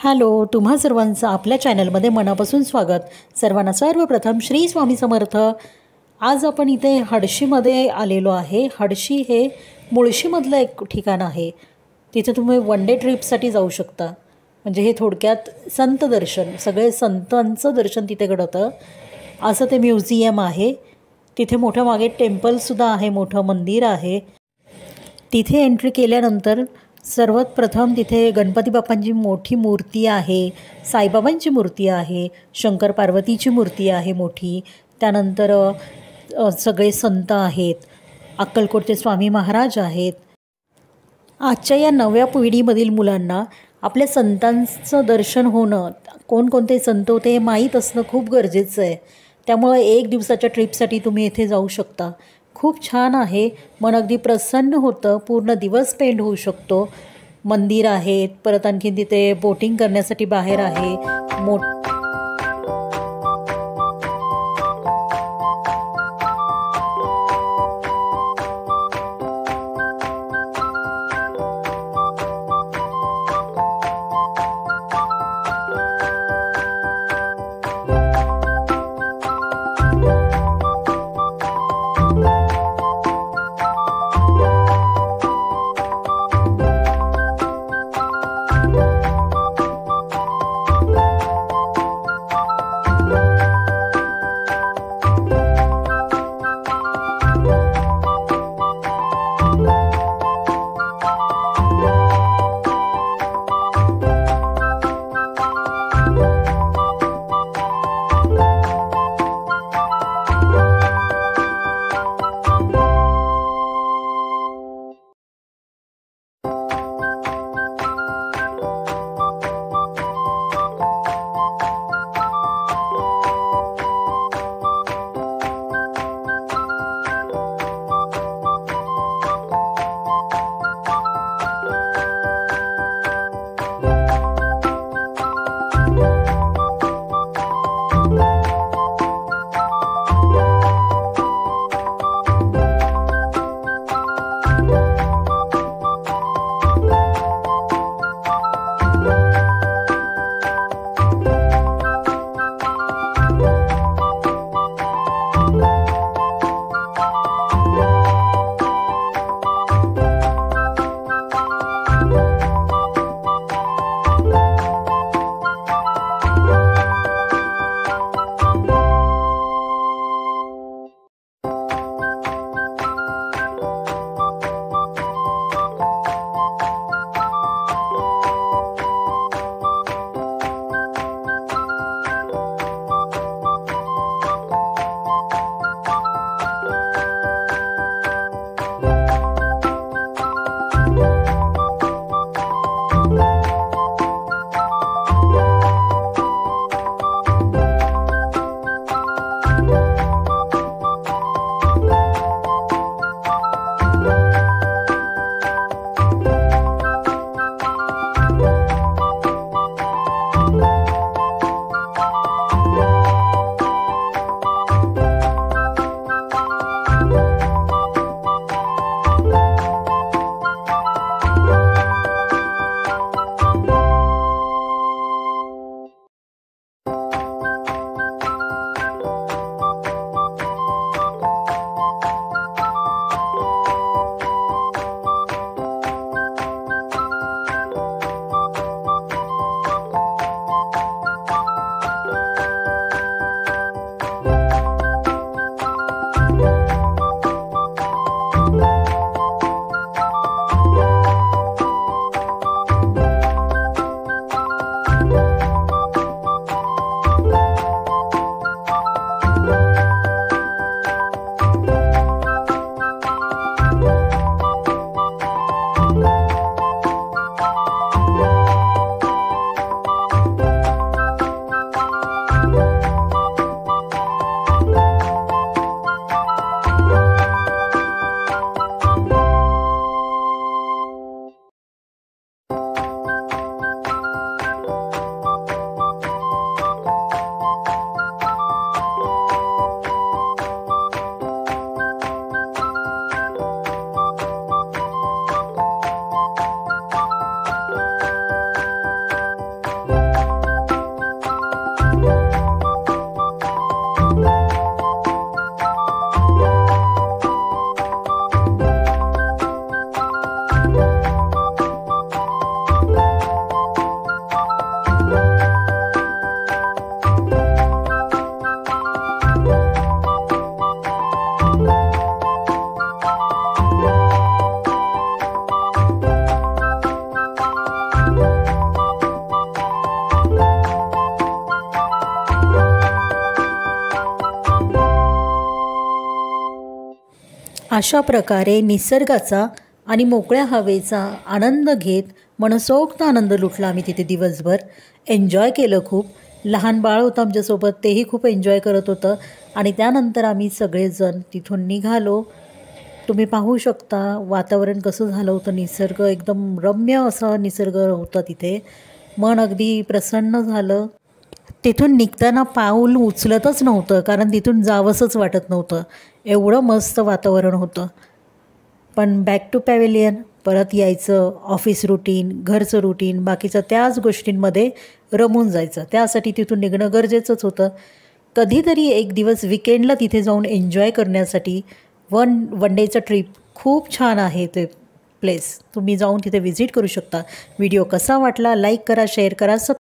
Hello, तुम्हा सर्वांचं आपल्या चॅनलमध्ये मनापासून स्वागत. सर्वांना सर्वप्रथम श्री स्वामी समर्थ. आज आपण इथे हडशीमध्ये आलेलो आहे. हडशी हे मुळशीमधलं एक ठिकाण आहे. तिथे तुम्ही वन डे ट्रिपसाठी जाऊ शकता. म्हणजे हे थोडक्यात संत दर्शन, सगळे संतांचं दर्शन तिथे घडतं असं ते म्युझियम आहे. तिथे मोठं मागे टेम्पलसुद्धा आहे, मोठं मंदिर आहे. तिथे एंट्री केल्यानंतर सर्वात प्रथम तिथे गणपती बाप्पांची मोठी मूर्ती आहे, साईबाबांची मूर्ती आहे, शंकर पार्वतीची मूर्ती आहे मोठी. त्यानंतर सगळे संत आहेत, अक्कलकोटचे स्वामी महाराज आहेत. आजच्या या नव्या पिढीमधील मुलांना आपल्या संतांचं दर्शन होणं, कोणकोणते संत होते हे माहीत असणं खूप गरजेचं आहे. त्यामुळं एक दिवसाच्या ट्रिपसाठी तुम्ही इथे जाऊ शकता. खूप छान आहे, मन अगदी प्रसन्न होतं. पूर्ण दिवस स्पेंड होऊ शकतो. मंदिर आहेत, परत आणखी तिथे बोटिंग करण्यासाठी बाहेर आहे. अशा प्रकारे निसर्गाचा आणि मोकळ्या हवेचा आनंद घेत मनसोक्त आनंद लुटला आम्ही तिथे दिवसभर. एन्जॉय केलं खूप. लहान बाळ होतं आमच्यासोबत, तेही खूप एन्जॉय करत होतं. आणि त्यानंतर आम्ही सगळेजण तिथून निघालो. तुम्ही पाहू शकता वातावरण कसं झालं होतं. निसर्ग एकदम रम्य असा निसर्ग होता तिथे. मन अगदी प्रसन्न झालं. तिथून निघताना पाऊल उचलतच नव्हतं, कारण तिथून जावंसंच वाटत नव्हतं. एवढं मस्त वातावरण होतं. पण बॅक टू पॅव्हेलियन परत यायचं. ऑफिस रुटीन, घरचं रुटीन, बाकीचं त्याच गोष्टींमध्ये रमून जायचं. त्यासाठी तिथून निघणं गरजेचंच होतं. कधीतरी एक दिवस विकेंडला तिथे जाऊन एन्जॉय करण्यासाठी वन डेचं ट्रिप खूप छान आहे ते प्लेस. तुम्ही जाऊन तिथे व्हिजिट करू शकता. व्हिडिओ कसा वाटला लाईक करा, शेअर करा,